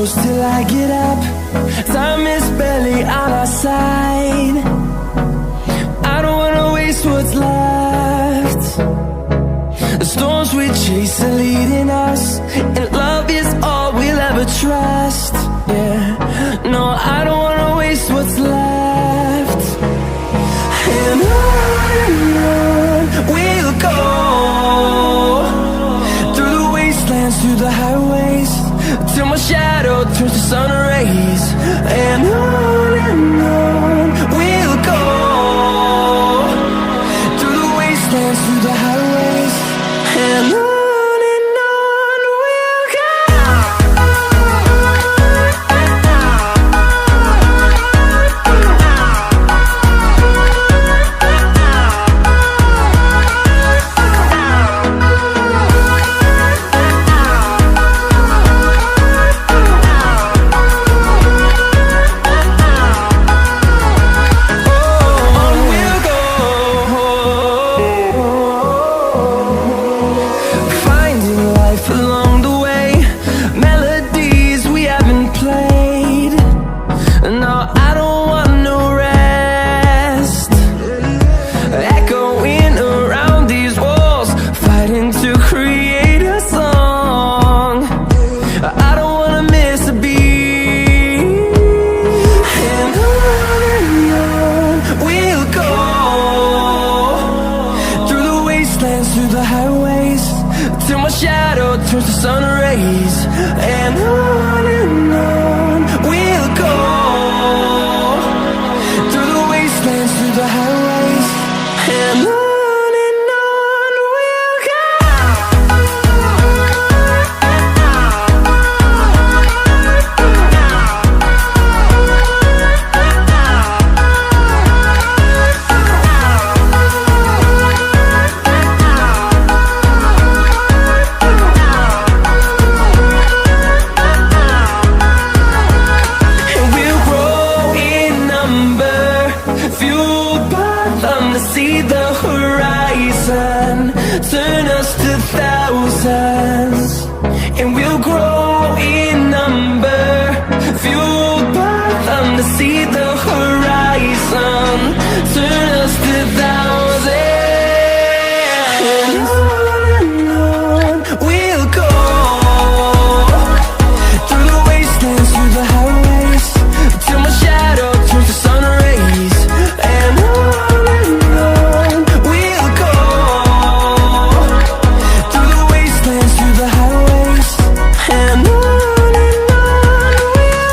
close till I get up. Time is barely on our side. I don't wanna waste what's left. The storms we chase are leading us, and love is all we'll ever trust. Yeah, no, I don't wanna waste what's left. And on we'll go, through the wastelands, through the highways, till my shadow turns to sun rays. And on we'll go, through the wastelands, through the highways, and on we'll go. Through the highways, till my shadow turns to sun